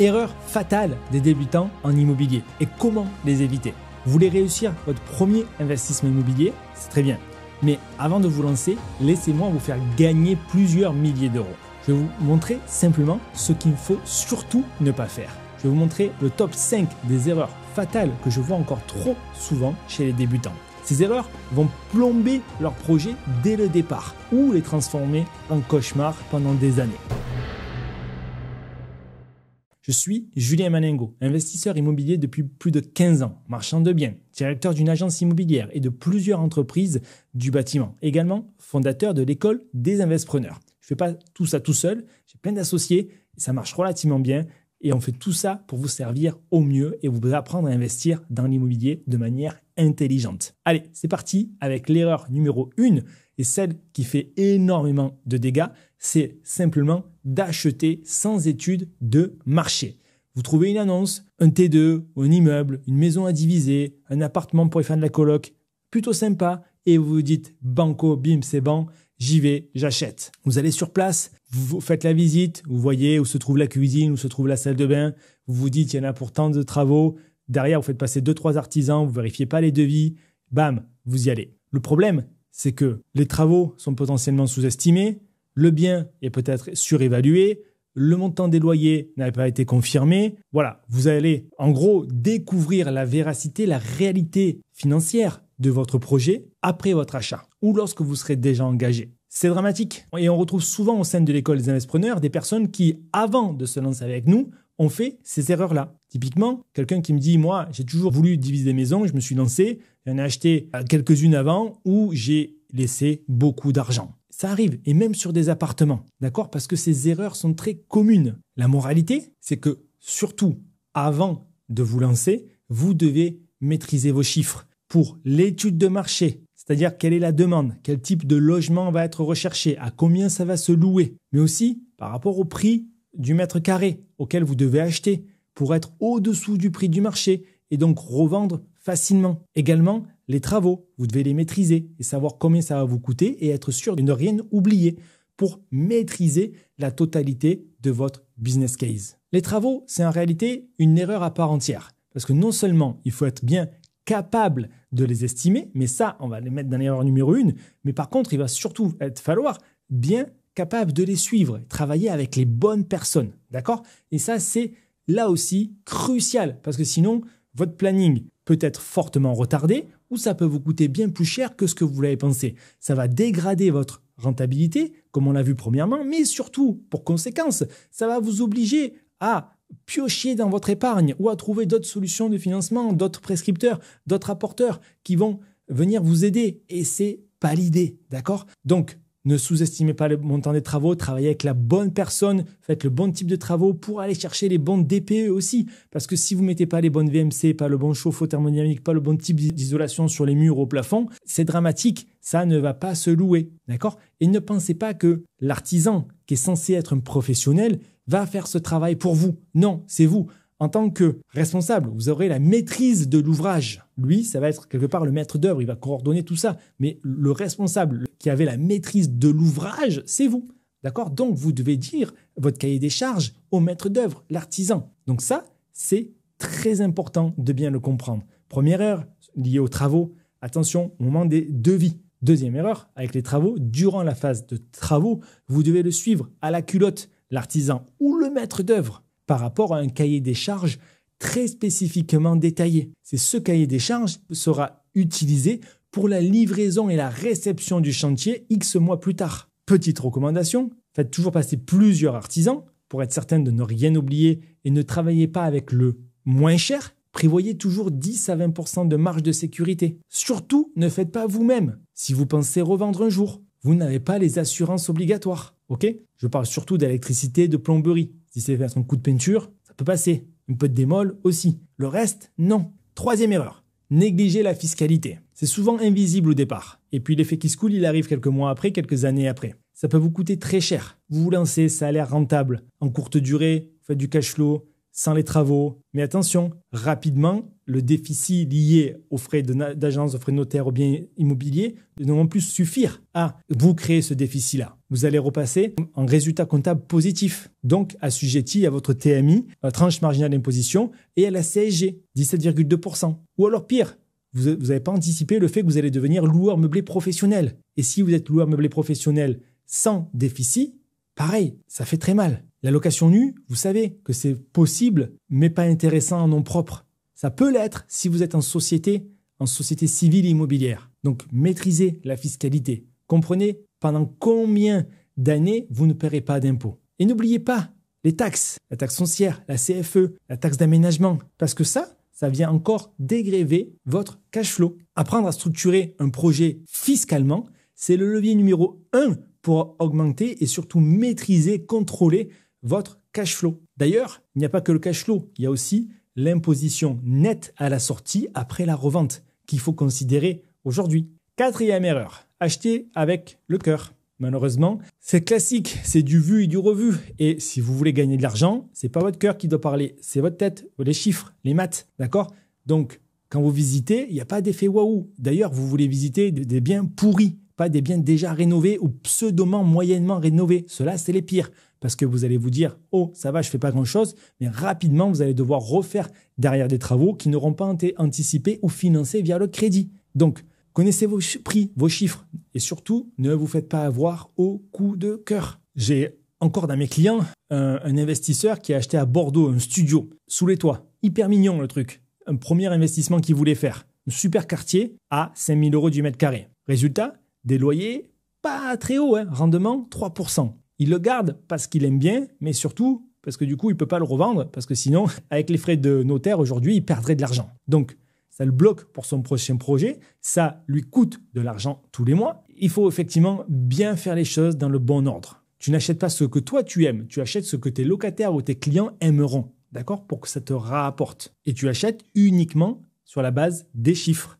Erreurs fatales des débutants en immobilier et comment les éviter. Vous voulez réussir votre premier investissement immobilier? C'est très bien. Mais avant de vous lancer, laissez-moi vous faire gagner plusieurs milliers d'euros. Je vais vous montrer simplement ce qu'il ne faut surtout ne pas faire. Je vais vous montrer le top 5 des erreurs fatales que je vois encore trop souvent chez les débutants. Ces erreurs vont plomber leur projet dès le départ ou les transformer en cauchemar pendant des années. Je suis Julien Maningo, investisseur immobilier depuis plus de 15 ans, marchand de biens, directeur d'une agence immobilière et de plusieurs entreprises du bâtiment. Également fondateur de l'école des Investpreneurs. Je ne fais pas tout ça tout seul, j'ai plein d'associés, ça marche relativement bien et on fait tout ça pour vous servir au mieux et vous apprendre à investir dans l'immobilier de manière intelligente. Allez, c'est parti avec l'erreur numéro 1 et celle qui fait énormément de dégâts, c'est simplement d'acheter sans étude de marché. Vous trouvez une annonce, un T2, un immeuble, une maison à diviser, un appartement pour y faire de la coloc, plutôt sympa, et vous vous dites banco, bim, c'est bon, j'y vais, j'achète. Vous allez sur place, vous faites la visite, vous voyez où se trouve la cuisine, où se trouve la salle de bain, vous vous dites il y en a pour tant de travaux, derrière vous faites passer 2-3 artisans, vous vérifiez pas les devis, bam, vous y allez. Le problème, c'est que les travaux sont potentiellement sous-estimés, le bien est peut-être surévalué, le montant des loyers n'a pas été confirmé. Voilà, vous allez en gros découvrir la véracité, la réalité financière de votre projet après votre achat ou lorsque vous serez déjà engagé. C'est dramatique et on retrouve souvent au sein de l'école des investisseurs des personnes qui, avant de se lancer avec nous, ont fait ces erreurs-là. Typiquement, quelqu'un qui me dit « Moi, j'ai toujours voulu diviser des maisons, je me suis lancé, j'en ai acheté quelques-unes avant où j'ai laissé beaucoup d'argent. » Ça arrive, et même sur des appartements, d'accord? Parce que ces erreurs sont très communes. La moralité, c'est que surtout, avant de vous lancer, vous devez maîtriser vos chiffres pour l'étude de marché, c'est-à-dire quelle est la demande, quel type de logement va être recherché, à combien ça va se louer, mais aussi par rapport au prix du mètre carré auquel vous devez acheter pour être au-dessous du prix du marché et donc revendre facilement. Également, les travaux, vous devez les maîtriser et savoir combien ça va vous coûter et être sûr de ne rien oublier pour maîtriser la totalité de votre business case. Les travaux, c'est en réalité une erreur à part entière parce que non seulement il faut être bien capable de les estimer, mais ça, on va les mettre dans l'erreur numéro 1, mais par contre, il va surtout falloir bien capable de les suivre, travailler avec les bonnes personnes, d'accord? Et ça, c'est là aussi crucial parce que sinon, votre planning peut être fortement retardé ou ça peut vous coûter bien plus cher que ce que vous l'avez pensé. Ça va dégrader votre rentabilité, comme on l'a vu premièrement, mais surtout, pour conséquence, ça va vous obliger à piocher dans votre épargne ou à trouver d'autres solutions de financement, d'autres prescripteurs, d'autres apporteurs qui vont venir vous aider. Et c'est pas l'idée, d'accord? Donc, ne sous-estimez pas le montant des travaux, travaillez avec la bonne personne, faites le bon type de travaux pour aller chercher les bons DPE aussi. Parce que si vous ne mettez pas les bonnes VMC, pas le bon chauffe-eau thermodynamique, pas le bon type d'isolation sur les murs, au plafond, c'est dramatique, ça ne va pas se louer. D'accord? Et ne pensez pas que l'artisan qui est censé être un professionnel va faire ce travail pour vous. Non, c'est vous. En tant que responsable, vous aurez la maîtrise de l'ouvrage. Lui, ça va être quelque part le maître d'œuvre, il va coordonner tout ça. Mais le responsable qui avait la maîtrise de l'ouvrage, c'est vous. D'accord? Donc, vous devez dire votre cahier des charges au maître d'œuvre, l'artisan. Donc ça, c'est très important de bien le comprendre. Première erreur liée aux travaux, attention au moment des devis. Deuxième erreur, avec les travaux, durant la phase de travaux, vous devez le suivre à la culotte, l'artisan ou le maître d'œuvre, par rapport à un cahier des charges très spécifiquement détaillé. C'est ce cahier des charges sera utilisé pour la livraison et la réception du chantier X mois plus tard. Petite recommandation, faites toujours passer plusieurs artisans pour être certain de ne rien oublier et ne travaillez pas avec le moins cher. Prévoyez toujours 10 à 20% de marge de sécurité. Surtout, ne faites pas vous-même. Si vous pensez revendre un jour, vous n'avez pas les assurances obligatoires. Ok? Je parle surtout d'électricité, de plomberie. Si c'est faire son coup de peinture, ça peut passer. Un peu de démol aussi. Le reste, non. Troisième erreur, négliger la fiscalité. C'est souvent invisible au départ. Et puis l'effet qui se coule, il arrive quelques mois après, quelques années après. Ça peut vous coûter très cher. Vous vous lancez, ça a l'air rentable. En courte durée, vous faites du cash flow, sans les travaux. Mais attention, rapidement, le déficit lié aux frais d'agence, aux frais de notaire, aux biens immobiliers ne vont plus suffire à vous créer ce déficit-là. Vous allez repasser en résultat comptable positif, donc assujetti à votre TMI, à la tranche marginale d'imposition, et à la CSG, 17,2%. Ou alors pire, vous n'avez pas anticipé le fait que vous allez devenir loueur meublé professionnel. Et si vous êtes loueur meublé professionnel sans déficit, pareil, ça fait très mal. La location nue, vous savez que c'est possible, mais pas intéressant en nom propre. Ça peut l'être si vous êtes en société civile immobilière. Donc, maîtrisez la fiscalité. Comprenez pendant combien d'années vous ne paierez pas d'impôts. Et n'oubliez pas les taxes, la taxe foncière, la CFE, la taxe d'aménagement, parce que ça vient encore dégréver votre cash flow. Apprendre à structurer un projet fiscalement, c'est le levier numéro 1 pour augmenter et surtout maîtriser, contrôler votre cash flow. D'ailleurs, il n'y a pas que le cash flow, il y a aussi l'imposition nette à la sortie après la revente qu'il faut considérer aujourd'hui. 4e erreur, acheter avec le cœur. Malheureusement, c'est classique, c'est du vu et du revu. Et si vous voulez gagner de l'argent, c'est pas votre cœur qui doit parler, c'est votre tête, les chiffres, les maths, d'accord? Donc, quand vous visitez, il n'y a pas d'effet waouh. D'ailleurs, vous voulez visiter des biens pourris, pas des biens déjà rénovés ou pseudoment moyennement rénovés. Ceux-là, c'est les pires. Parce que vous allez vous dire, oh, ça va, je fais pas grand-chose. Mais rapidement, vous allez devoir refaire derrière des travaux qui n'auront pas été anticipés ou financés via le crédit. Donc, connaissez vos prix, vos chiffres. Et surtout, ne vous faites pas avoir au coup de cœur. J'ai encore dans mes clients un investisseur qui a acheté à Bordeaux un studio sous les toits. Hyper mignon le truc. Un premier investissement qu'il voulait faire. Un super quartier à 5 000 € du mètre carré. Résultat, des loyers pas très hauts, rendement 3%. Il le garde parce qu'il aime bien, mais surtout parce que du coup, il ne peut pas le revendre, parce que sinon, avec les frais de notaire aujourd'hui, il perdrait de l'argent. Donc, ça le bloque pour son prochain projet, ça lui coûte de l'argent tous les mois. Il faut effectivement bien faire les choses dans le bon ordre. Tu n'achètes pas ce que toi tu aimes, tu achètes ce que tes locataires ou tes clients aimeront, d'accord, pour que ça te rapporte. Et tu achètes uniquement sur la base des chiffres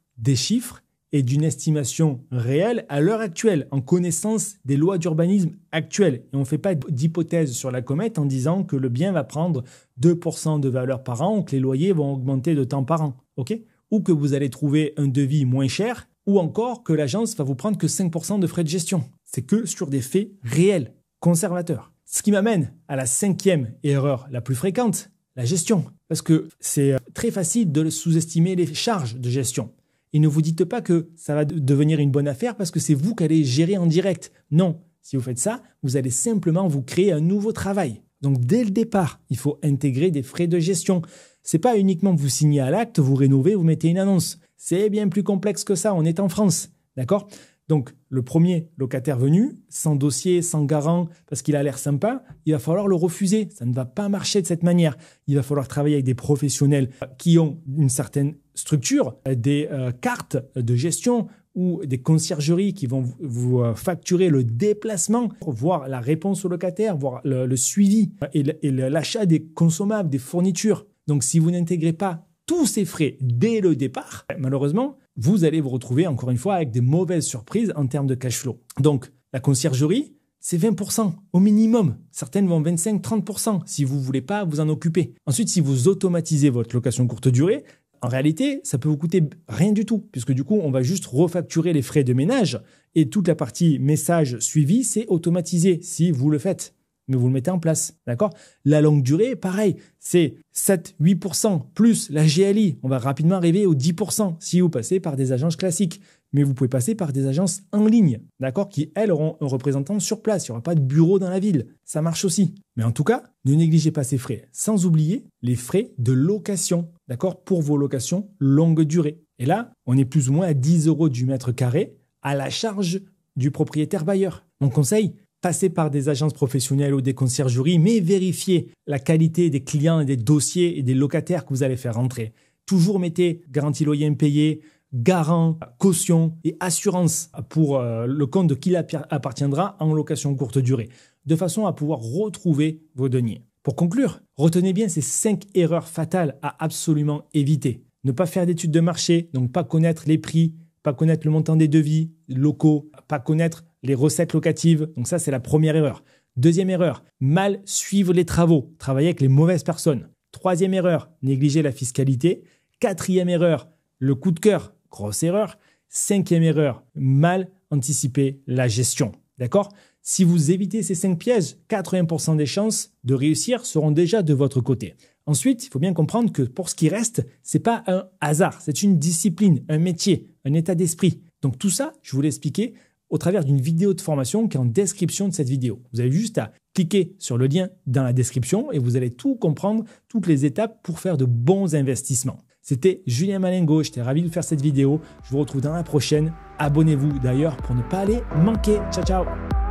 et d'une estimation réelle à l'heure actuelle, en connaissance des lois d'urbanisme actuelles. Et on ne fait pas d'hypothèse sur la comète en disant que le bien va prendre 2% de valeur par an ou que les loyers vont augmenter de temps par an, ok ? Ou que vous allez trouver un devis moins cher, ou encore que l'agence va vous prendre que 5% de frais de gestion. C'est que sur des faits réels, conservateurs. Ce qui m'amène à la 5e erreur la plus fréquente, la gestion. Parce que c'est très facile de sous-estimer les charges de gestion. Et ne vous dites pas que ça va devenir une bonne affaire parce que c'est vous qui allez gérer en direct. Non, si vous faites ça, vous allez simplement vous créer un nouveau travail. Donc dès le départ, il faut intégrer des frais de gestion. C'est pas uniquement vous signez à l'acte, vous rénovez, vous mettez une annonce. C'est bien plus complexe que ça, on est en France, d'accord ? Donc le premier locataire venu, sans dossier, sans garant, parce qu'il a l'air sympa, il va falloir le refuser. Ça ne va pas marcher de cette manière. Il va falloir travailler avec des professionnels qui ont une certaine structure, des cartes de gestion ou des conciergeries qui vont vous facturer le déplacement, voir la réponse au locataire, voir le suivi et l'achat des consommables, des fournitures. Donc si vous n'intégrez pas tous ces frais dès le départ, malheureusement, vous allez vous retrouver encore une fois avec des mauvaises surprises en termes de cash flow. Donc la conciergerie, c'est 20% au minimum. Certaines vont 25-30% si vous ne voulez pas vous en occuper. Ensuite, si vous automatisez votre location courte durée, en réalité, ça peut vous coûter rien du tout, puisque du coup, on va juste refacturer les frais de ménage et toute la partie message suivi, c'est automatisé si vous le faites, mais vous le mettez en place, d'accord ? La longue durée, pareil, c'est 7-8% plus la GLI. On va rapidement arriver aux 10% si vous passez par des agences classiques. Mais vous pouvez passer par des agences en ligne, d'accord, qui, elles, auront un représentant sur place. Il n'y aura pas de bureau dans la ville. Ça marche aussi. Mais en tout cas, ne négligez pas ces frais. Sans oublier les frais de location, d'accord, pour vos locations longue durée. Et là, on est plus ou moins à 10 € du mètre carré à la charge du propriétaire bailleur. Mon conseil, passez par des agences professionnelles ou des conciergeries, mais vérifiez la qualité des clients et des dossiers et des locataires que vous allez faire rentrer. Toujours mettez garantie loyer impayé, garant, caution et assurance pour le compte de qui appartiendra en location courte durée, de façon à pouvoir retrouver vos deniers. Pour conclure, retenez bien ces 5 erreurs fatales à absolument éviter. Ne pas faire d'études de marché, donc pas connaître les prix, pas connaître le montant des devis locaux, pas connaître les recettes locatives. Donc ça, c'est la première erreur. Deuxième erreur, mal suivre les travaux, travailler avec les mauvaises personnes. Troisième erreur, négliger la fiscalité. Quatrième erreur, le coup de cœur, grosse erreur. Cinquième erreur, mal anticiper la gestion. D'accord? Si vous évitez ces 5 pièges, 80% des chances de réussir seront déjà de votre côté. Ensuite, il faut bien comprendre que pour ce qui reste, c'est pas un hasard, c'est une discipline, un métier, un état d'esprit. Donc tout ça, je vous l'ai expliqué au travers d'une vidéo de formation qui est en description de cette vidéo. Vous avez juste à cliquer sur le lien dans la description et vous allez tout comprendre, toutes les étapes pour faire de bons investissements. C'était Julien Malengo, j'étais ravi de faire cette vidéo. Je vous retrouve dans la prochaine. Abonnez-vous d'ailleurs pour ne pas aller manquer. Ciao, ciao!